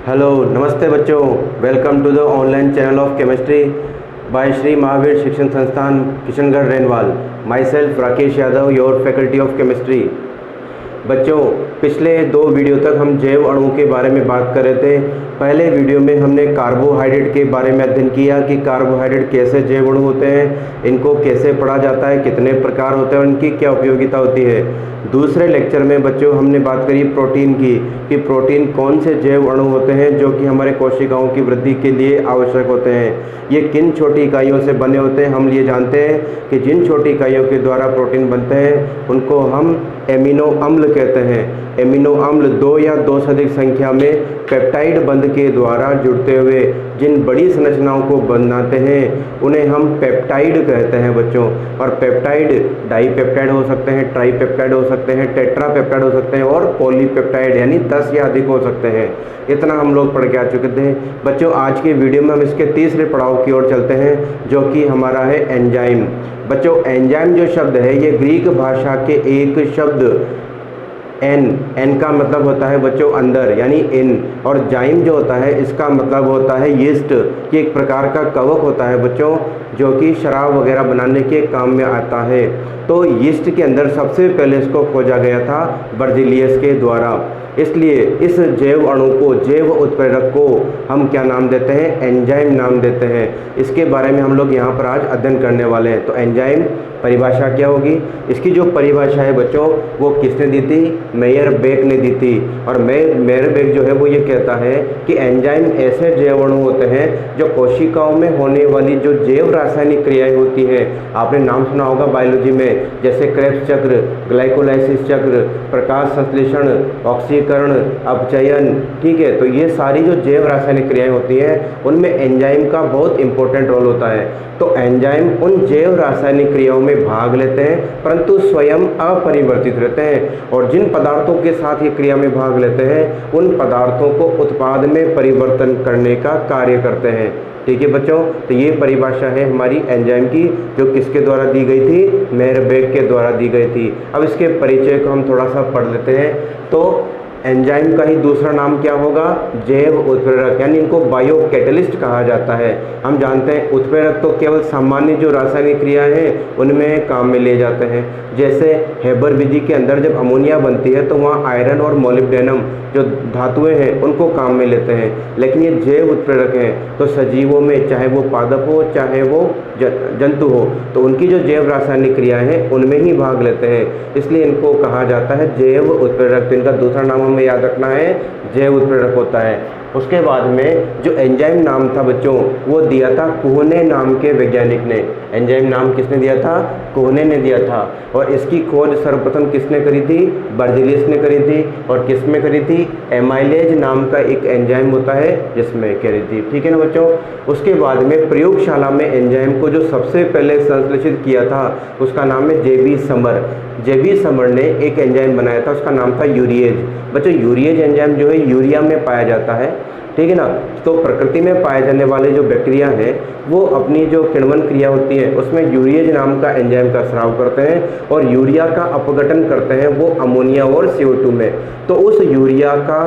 Hello नमस्ते बच्चों, welcome to the online channel of chemistry by Shri Mahavir Shikshan Sansthan Kishangarh Renwal. Myself Rakesh Yadav, your faculty of chemistry. बच्चों, पिछले 2 video तक हम जैव अणुओं के बारे में बात कर रहे थे। पहले वीडियो में हमने कार्बोहाइड्रेट के बारे में अध्ययन किया कि कार्बोहाइड्रेट कैसे जैव अणु होते हैं, इनको कैसे पढ़ा जाता है, कितने प्रकार होते हैं, उनकी क्या उपयोगिता होती है। दूसरे लेक्चर में बच्चों हमने बात करी प्रोटीन की कि प्रोटीन कौन से जैव अणु होते हैं जो कि हमारे कोशिकाओं की वृद्धि के लिए आवश्यक होते हैं, ये किन छोटी इकाइयों से बने होते हैं। हम ये जानते हैं कि जिन छोटी इकाइयों के द्वारा प्रोटीन बनते हैं उनको हम एमिनो अम्ल कहते हैं। एमिनो अम्ल 2 या 2 से अधिक संख्या में पेप्टाइड बंध के द्वारा जुड़ते हुए जिन बड़ी संरचनाओं को बनाते हैं उन्हें हम पेप्टाइड कहते हैं बच्चों। और पेप्टाइड डाईपेप्टाइड हो सकते हैं, ट्राईपेप्टाइड हो सकते हैं, टेट्रापेप्टाइड हो सकते हैं और पॉलीपेप्टाइड यानी 10 या अधिक हो सकते हैं। इतना हम लोग पढ़ के आ चुके थे बच्चों। आज के वीडियो में हम इसके तीसरे पड़ाव की ओर चलते हैं जो कि हमारा है एंजाइम। बच्चों, एंजाइम जो शब्द है ये ग्रीक भाषा के एक शब्द एन का मतलब होता है बच्चों अंदर यानी इन, और जाइम जो होता है इसका मतलब होता है यीस्ट। ये एक प्रकार का कवक होता है बच्चों जो कि शराब वगैरह बनाने के काम में आता है। तो यीस्ट के अंदर सबसे पहले इसको खोजा गया था बर्जिलियस के द्वारा। इसलिए इस जैव अणु को, जैव उत्प्रेरक को हम क्या नाम देते हैं? एंजाइम नाम देते हैं। इसके बारे में हम लोग यहाँ पर आज अध्ययन करने वाले हैं। तो एंजाइम परिभाषा क्या होगी? इसकी जो परिभाषा है बच्चों वो किसने दी थी? मेयर बेक ने दी थी। और मेयर बेक जो है वो ये कहता है कि एंजाइम ऐसे जैव अणु होते हैं जो कोशिकाओं में होने वाली जो जैव रासायनिक क्रियाएं होती हैं, आपने नाम सुना होगा बायोलॉजी में, जैसे क्रेब्स चक्र, ग्लाइकोलाइसिस चक्र, प्रकाश संश्लेषण, ऑक्सीकरण, अपचयन, ठीक है। तो ये सारी जो जैव रासायनिक क्रियाएं होती हैं उनमें एंजाइम का बहुत इंपॉर्टेंट रोल होता है। तो एंजाइम उन जैव रासायनिक क्रियाओं में भाग लेते हैं परंतु स्वयं अपरिवर्तित रहते हैं, और जिन पदार्थों के साथ ये क्रिया में भाग लेते हैं उन पदार्थों को उत्पाद में परिवर्तन करने का कार्य करते हैं। ठीक है बच्चों, तो ये परिभाषा है हमारी एंजाइम की जो किसके द्वारा दी गई थी? मेयर बेक के द्वारा दी गई थी। अब इसके परिचय को हम थोड़ा सा पढ़ लेते हैं। तो एंजाइम का ही दूसरा नाम क्या होगा? जैव उत्प्रेरक, यानी इनको बायो कैटलिस्ट कहा जाता है। हम जानते हैं उत्प्रेरक तो केवल सामान्य जो रासायनिक क्रिया हैं उनमें काम में ले जाते हैं। जैसे हेबर विधि के अंदर जब अमोनिया बनती है तो वहाँ आयरन और मोलिब्डेनम जो धातुएं हैं उनको काम में लेते हैं। लेकिन ये जैव उत्प्रेरक हैं तो सजीवों में, चाहे वो पादप हो चाहे वो जंतु हो, तो उनकी जो जैव रासायनिक क्रियाएं हैं उनमें ही भाग लेते हैं, इसलिए इनको कहा जाता है जैव उत्प्रेरक। तो इनका दूसरा नाम हमें याद रखना है, जैव उत्प्रेरक होता है। उसके बाद में जो एंजाइम नाम था बच्चों वो दिया था कोहने नाम के वैज्ञानिक ने। एंजाइम नाम किसने दिया था? कोहने ने दिया था। और इसकी खोज सर्वप्रथम किसने करी थी? बर्जिलियस ने करी थी। और किस में करी थी? एमाइलेज नाम का एक एंजाइम होता है जिसमें करी थी। ठीक है ना बच्चों। उसके बाद में प्रयोगशाला में एंजाइम को जो सबसे पहले संश्लेषित किया था उसका नाम है जेबी समर। जेबी समर ने एक एंजाइम बनाया था, उसका नाम था यूरिएज। बच्चों, यूरिएज एंजाइम जो है यूरिया में पाया जाता है, ठीक है ना। तो प्रकृति में पाए जाने वाले जो बैक्टीरिया हैं वो अपनी जो किण्वन क्रिया होती है उसमें यूरिएज नाम का एंजाइम का स्राव करते हैं और यूरिया का अपघटन करते हैं वो अमोनिया और CO2 में। तो उस यूरिया का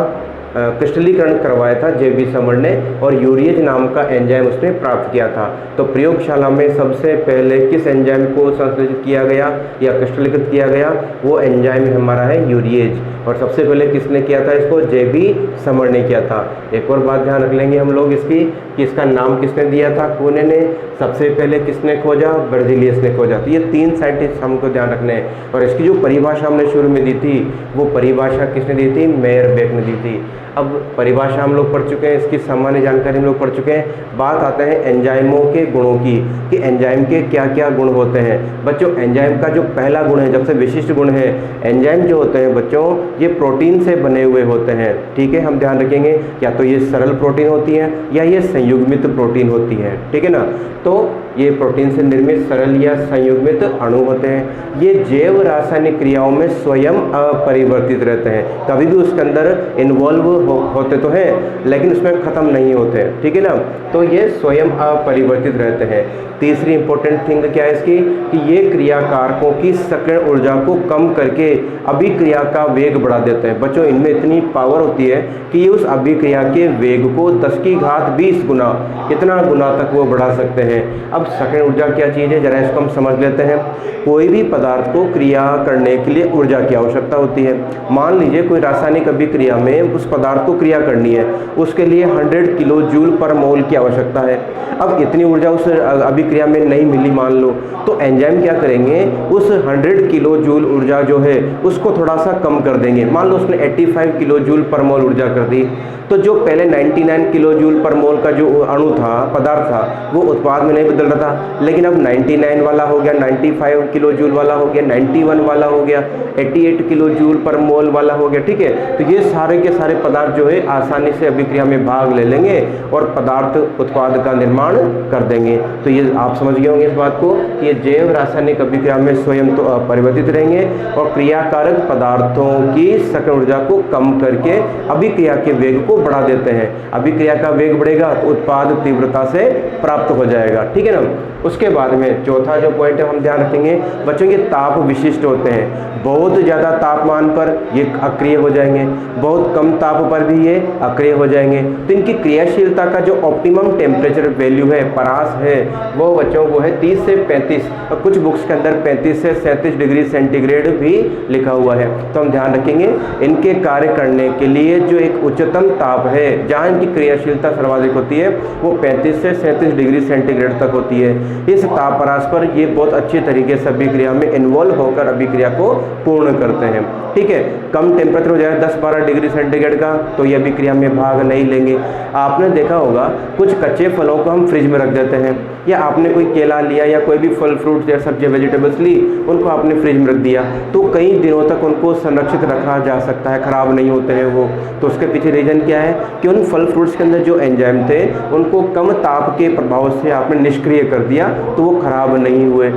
क्रिस्टलीकरण करवाया था जेबी समर ने और यूरिएज नाम का एंजाइम उसने प्राप्त किया था। तो प्रयोगशाला में सबसे पहले किस एंजाइम को संश्लेषित किया गया या क्रिस्टलीकृत किया गया? वो एंजाइम हमारा है यूरिएज। और सबसे पहले किसने किया था इसको? जेबी समर ने किया था। एक और बात ध्यान रख लेंगे हम लोग इसकी कि इसका नाम किसने दिया था? कोहने ने। सबसे पहले किसने खोजा? बर्जिलियस ने खोजा। तो ये 3 साइंटिस्ट हमको ध्यान रखने हैं। और इसकी जो परिभाषा हमने शुरू में दी थी वो परिभाषा किसने दी थी? मेयर बेक ने दी थी। अब परिभाषा हम लोग पढ़ चुके हैं, इसकी सामान्य जानकारी हम लोग पढ़ चुके हैं। बात आते हैं एंजाइमों के गुणों की कि एंजाइम के क्या क्या गुण होते हैं। बच्चों, एंजाइम का जो पहला गुण है, सबसे विशिष्ट गुण है, एंजाइम जो होते हैं बच्चों ये प्रोटीन से बने हुए होते हैं। ठीक है, हम ध्यान रखेंगे या तो ये सरल प्रोटीन होती है या ये संयुग्मित प्रोटीन होती है। ठीक है ना। तो ये प्रोटीन से निर्मित सरल या संयुग्मित अणु होते हैं। ये जैव रासायनिक क्रियाओं में स्वयं अपरिवर्तित रहते हैं, कभी भी उसके अंदर इन्वॉल्व होते तो हैं लेकिन उसमें ख़त्म नहीं होते। ठीक है ना। तो ये स्वयं अपरिवर्तित रहते हैं। तीसरी इंपॉर्टेंट थिंग क्या है इसकी कि ये क्रिया कारकों की सक्रिय ऊर्जा को कम करके अभिक्रिया का वेग बढ़ा देते हैं। बच्चों इनमें इतनी पावर होती है कि ये उस अभिक्रिया के वेग को 10 की घात 20 गुना, इतना गुना तक वो बढ़ा सकते हैं। अब सघन ऊर्जा क्या चीज़ है, जरा इसको हम समझ लेते हैं। कोई भी पदार्थ को क्रिया करने के लिए ऊर्जा की आवश्यकता होती है। मान लीजिए कोई रासायनिक अभिक्रिया में उस पदार्थ को क्रिया करनी है, उसके लिए 100 किलो जूल पर मोल की आवश्यकता है। अब इतनी ऊर्जा उस अभिक्रिया में नहीं मिली मान लो, तो एंजाइम क्या करेंगे, उस 100 किलो जूल ऊर्जा जो है उसको थोड़ा सा कम कर देंगे। मान लो उसने 85 किलो जूल पर मोल ऊर्जा कर दी, तो जो पहले 99 किलो जूल पर मोल का जो अणु था, पदार्थ था, वो उत्पाद में नहीं बदल रहा था, लेकिन अब 99 वाला हो गया, 95 किलो जूल वाला हो गया, 91 वाला हो गया, 88 किलो जूल पर मोल वाला हो गया। ठीक है, तो ये सारे के सारे पदार्थ जो है आसानी से अभिक्रिया में भाग ले लेंगे और पदार्थ उत्पाद का निर्माण कर देंगे। तो ये आप समझ गए होंगे इस बात को कि ये जैव रासायनिक अभिक्रिया में स्वयं तो अपरिवर्तित रहेंगे और क्रियाकारक पदार्थों की सकल ऊर्जा को कम करके अभिक्रिया के वेग को बढ़ा देते हैं। अभिक्रिया का वेग बढ़ेगा तो उत्पाद तीव्रता से प्राप्त हो जाएगा। ठीक है ना। उसके बाद में चौथा जो पॉइंट है हम ध्यान रखेंगे, बच्चों के ताप विशिष्ट होते हैं। बहुत ज़्यादा तापमान पर ये अक्रिय हो जाएंगे, बहुत कम ताप पर भी ये अक्रिय हो जाएंगे। तो इनकी क्रियाशीलता का जो ऑप्टिमम टेम्परेचर वैल्यू है, परास है, वो बच्चों को है 30 से 35, और कुछ बुक्स के अंदर 35 से 37 डिग्री सेंटीग्रेड भी लिखा हुआ है। तो हम ध्यान रखेंगे इनके कार्य करने के लिए जो एक उच्चतम ताप है, जहाँ इनकी क्रियाशीलता सर्वाधिक होती है, वो 35 से 37 डिग्री सेंटीग्रेड तक होती है। इस ताप परास पर ये बहुत अच्छे तरीके से अभिक्रिया में इन्वॉल्व होकर अभिक्रिया को पूर्ण करते हैं। ठीक है, कम टेम्परेचर हो जाए 10-12 डिग्री सेंटीग्रेड का, तो ये अभिक्रिया में भाग नहीं लेंगे। आपने देखा होगा कुछ कच्चे फलों को हम फ्रिज में रख देते हैं, या आपने कोई केला लिया या कोई भी फल फ्रूट या सब्जी वेजिटेबल्स ली, उनको आपने फ्रिज में रख दिया, तो कई दिनों तक उनको संरक्षित रखा जा सकता है, खराब नहीं होते हैं वो। तो उसके पीछे रीजन क्या है कि उन फल फ्रूट्स के अंदर जो एंजाइम थे उनको कम ताप के प्रभाव से आपने निष्क्रिय कर दिया, तो वो खराब नहीं हुए।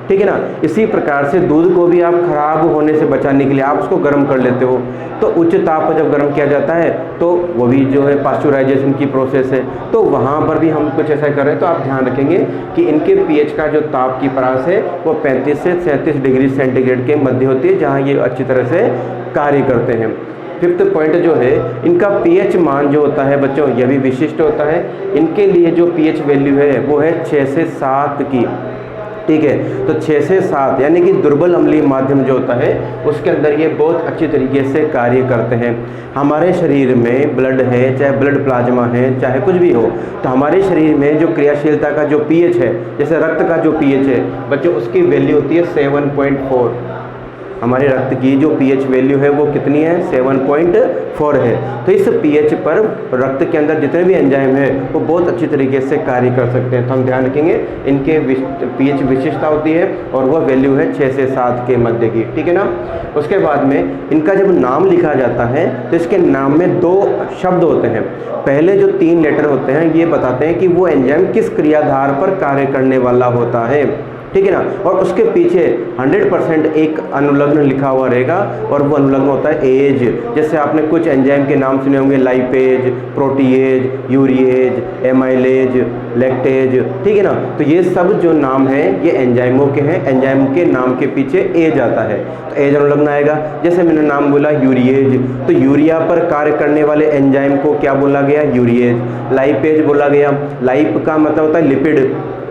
ठीक है ना। इसी प्रकार से दूध को भी आप खराब होने से बचाने के लिए आप उसको गर्म कर लेते हो, तो उच्च ताप पर जब गर्म किया जाता है तो वो भी जो है पास्चुराइजेशन की प्रोसेस है, तो वहाँ पर भी हम कुछ ऐसा कर रहे हैं। तो आप ध्यान रखेंगे कि इनके पीएच का जो ताप की परास है वो 35 से 37 डिग्री सेंटीग्रेड के मध्य होती है, जहाँ ये अच्छी तरह से कार्य करते हैं। फिफ्थ पॉइंट जो है, इनका पीएच मान जो होता है बच्चों, यह भी विशिष्ट होता है। इनके लिए जो पीएच वैल्यू है वो है 6 से 7 की। ठीक है, तो 6 से 7 यानी कि दुर्बल अम्लीय माध्यम जो होता है उसके अंदर ये बहुत अच्छी तरीके से कार्य करते हैं। हमारे शरीर में ब्लड है, चाहे ब्लड प्लाज्मा है, चाहे कुछ भी हो, तो हमारे शरीर में जो क्रियाशीलता का जो पीएच है, जैसे रक्त का जो पीएच है बच्चों, उसकी वैल्यू होती है 7.4। हमारे रक्त की जो पीएच वैल्यू है वो कितनी है, 7.4 है। तो इस पीएच पर रक्त के अंदर जितने भी एंजाइम है वो बहुत अच्छी तरीके से कार्य कर सकते हैं। तो हम ध्यान रखेंगे इनके पीएच विशिष्टता होती है और वह वैल्यू है 6 से 7 के मध्य की। ठीक है ना। उसके बाद में इनका जब नाम लिखा जाता है तो इसके नाम में 2 शब्द होते हैं। पहले जो 3 लेटर होते हैं ये बताते हैं कि वो एंजाइम किस क्रियाधार पर कार्य करने वाला होता है। ठीक है ना। और उसके पीछे 100% एक अनुलग्न लिखा हुआ रहेगा और वो अनुलग्न होता है एज। जैसे आपने कुछ एंजाइम के नाम सुने होंगे, lipase, protease, urease, amylase, lactase. ठीक है ना। तो ये सब जो नाम हैं ये एंजाइमों के हैं, एंजाइम के नाम के पीछे एज आता है, तो एज अनुलग्न आएगा। जैसे मैंने नाम बोला यूरिएज, तो यूरिया पर कार्य करने वाले एंजाइम को क्या बोला गया, यूरिएज। लाइपेज बोला गया, लाइप का मतलब होता है लिपिड,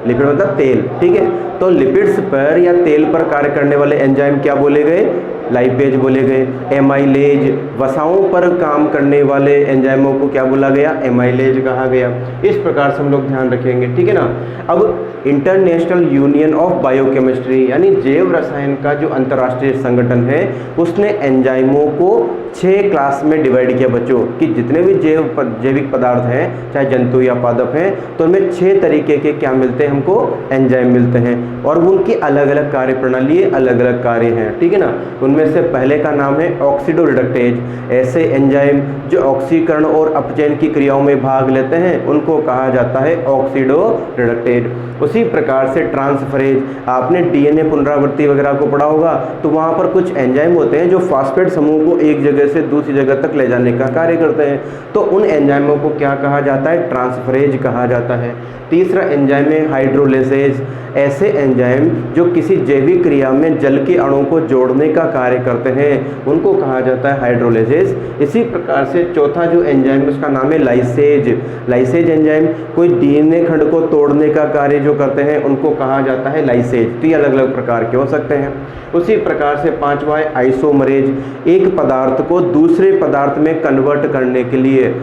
लिपिड मतलब तेल। ठीक है, तो लिपिड्स पर या तेल पर कार्य करने वाले एंजाइम क्या बोले गए, लाइपेज बोले गए। एमाइलेज, वसाओं पर काम करने वाले एंजाइमों को क्या बोला गया, एमाइलेज कहा गया। इस प्रकार से हम लोग ध्यान रखेंगे। ठीक है ना। अब इंटरनेशनल यूनियन ऑफ बायोकेमिस्ट्री यानी जैव रसायन का जो अंतर्राष्ट्रीय संगठन है उसने एंजाइमों को 6 क्लास में डिवाइड किया बच्चों, कि जितने भी जैविक पदार्थ हैं, चाहे जंतु या पादप हैं, तो उनमें 6 तरीके के क्या मिलते हैं, हमको एंजाइम मिलते हैं और उनकी अलग अलग कार्य प्रणाली, अलग अलग कार्य हैं। ठीक है ना। उनमें से पहले का नाम है ऑक्सीडो रिडक्टेज। ऐसे एंजाइम जो ऑक्सीकरण और अपचयन की क्रियाओं में भाग लेते हैं उनको कहा जाता है ऑक्सीडो रिडक्टेज। उसी प्रकार से ट्रांसफरेज, आपने डीएनए पुनरावृत्ति वगैरह को पढ़ा होगा, तो वहाँ पर कुछ एंजाइम होते हैं जो फास्फेट समूह को एक जगह जगह से दूसरी जगह तक ले जाने का कार्य करते हैं। तो उन एंजाइमों को क्या कहा जाता है? ट्रांसफरेज कहा जाता है। तीसरा एंजाइम है हाइड्रोलिसेज। ऐसे एंजाइम जो किसी जैविक क्रिया में जल के अणु को जोड़ने का कार्य करते हैं उनको कहा जाता है हाइड्रोलिसेज। इसी प्रकार से चौथा जो एंजाइम उसका नाम है लाइसेज। लाइसेज एंजाइम कोई डीएनए खंड को तोड़ने का कार्य जो करते हैं उनको कहा जाता है लाइसेज। तो ये अलग अलग प्रकार के हो सकते हैं। उसी प्रकार से पांचवा है आइसोमरेज। एक पदार्थ को दूसरे पदार्थ में कन्वर्ट करने के लिए,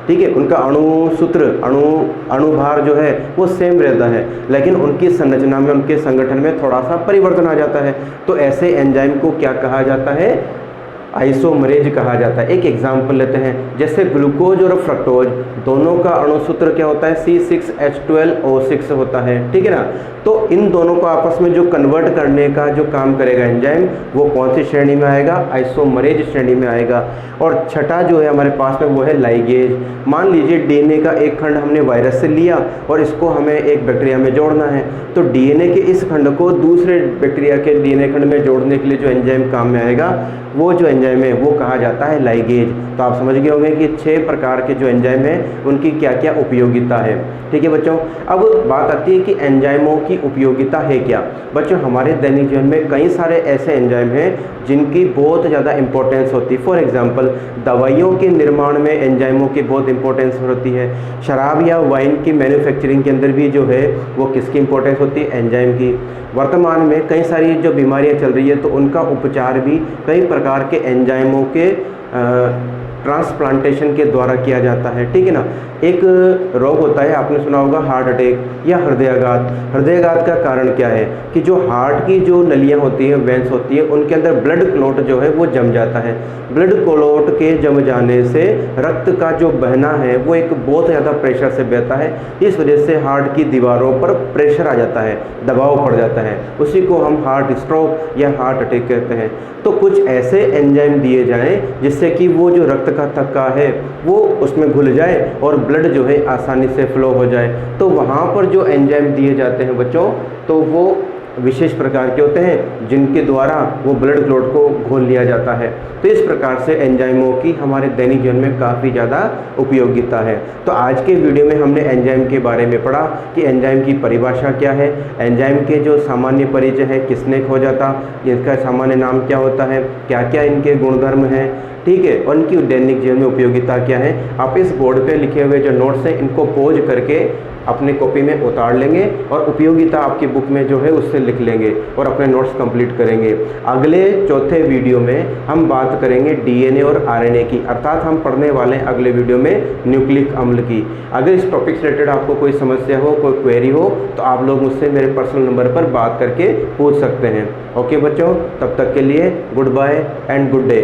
ठीक है, उनका अणुसूत्र अणुभार जो है वो सेम रहता है, लेकिन उनकी संरचना में, उनके संगठन में थोड़ा सा परिवर्तन आ जाता है। तो ऐसे एंजाइम को क्या कहा जाता है? आइसोमरेज कहा जाता है। एक एग्जाम्पल लेते हैं, जैसे ग्लूकोज और फ्रक्टोज दोनों का अणुसूत्र क्या होता है? C6H12O6 होता है, ठीक है ना। तो इन दोनों को आपस में जो कन्वर्ट करने का जो काम करेगा एंजाइम, वो कौन सी श्रेणी में आएगा? आइसोमरेज श्रेणी में आएगा। और छठा जो है हमारे पास में वो है लाइगेज। मान लीजिए डीएनए का एक खंड हमने वायरस से लिया और इसको हमें एक बैक्टीरिया में जोड़ना है, तो डीएनए के इस खंड को दूसरे बैक्टीरिया के डीएनए खंड में जोड़ने के लिए जो एंजाइम काम में आएगा, वो जो एंजाइम है वो कहा जाता है लाइगेज। तो आप समझ गए होंगे कि 6 प्रकार के जो एंजाइम हैं उनकी क्या क्या उपयोगिता है। ठीक है बच्चों, अब बात आती है कि एंजाइमों की उपयोगिता है क्या। बच्चों, हमारे दैनिक जीवन में कई सारे ऐसे एंजाइम हैं जिनकी बहुत ज़्यादा इंपॉर्टेंस होती है। फॉर एग्जांपल, दवाइयों के निर्माण में एंजाइमों की बहुत इंपॉर्टेंस होती है। शराब या वाइन की मैन्युफैक्चरिंग के अंदर भी जो है वो किसकी इंपॉर्टेंस होती है? एंजाइम की। वर्तमान में कई सारी जो बीमारियां चल रही है तो उनका उपचार भी कई प्रकार के एंजाइमों के ट्रांसप्लांटेशन के द्वारा किया जाता है, ठीक है ना। एक रोग होता है, आपने सुना होगा, हार्ट अटैक या हृदयाघात। हृदयाघात का कारण क्या है कि जो हार्ट की जो नलियां होती हैं, वेंस होती हैं, उनके अंदर ब्लड क्लॉट जो है वो जम जाता है। ब्लड क्लॉट के जम जाने से रक्त का जो बहना है वो एक बहुत ज़्यादा प्रेशर से बहता है। इस वजह से हार्ट की दीवारों पर प्रेशर आ जाता है, दबाव पड़ जाता है। उसी को हम हार्ट स्ट्रोक या हार्ट अटैक कहते हैं। तो कुछ ऐसे एंजाइम दिए जाएं जिससे कि वो जो रक्त का थक्का है वो उसमें घुल जाए और ब्लड जो है आसानी से फ्लो हो जाए। तो वहाँ पर जो एंजाइम दिए जाते हैं बच्चों, तो वो विशेष प्रकार के होते हैं जिनके द्वारा वो ब्लड क्लॉट को घोल लिया जाता है। तो इस प्रकार से एंजाइमों की हमारे दैनिक जीवन में काफ़ी ज़्यादा उपयोगिता है। तो आज के वीडियो में हमने एंजाइम के बारे में पढ़ा कि एंजाइम की परिभाषा क्या है, एंजाइम के जो सामान्य परिचय है किसने खोजा था, इसका सामान्य नाम क्या होता है, क्या क्या इनके गुणधर्म हैं, ठीक है, और इनकी दैनिक जीवन में उपयोगिता क्या है। आप इस बोर्ड पे लिखे हुए जो नोट्स हैं इनको पोज करके अपने कॉपी में उतार लेंगे और उपयोगिता आपकी बुक में जो है उससे लिख लेंगे और अपने नोट्स कंप्लीट करेंगे। अगले चौथे वीडियो में हम बात करेंगे डीएनए और आरएनए की, अर्थात हम पढ़ने वाले हैं अगले वीडियो में न्यूक्लिक अम्ल की। अगर इस टॉपिक से रिलेटेड आपको कोई समस्या हो, कोई क्वेरी हो, तो आप लोग मुझसे मेरे पर्सनल नंबर पर बात करके पूछ सकते हैं। ओके बच्चों, तब तक के लिए goodbye and good day.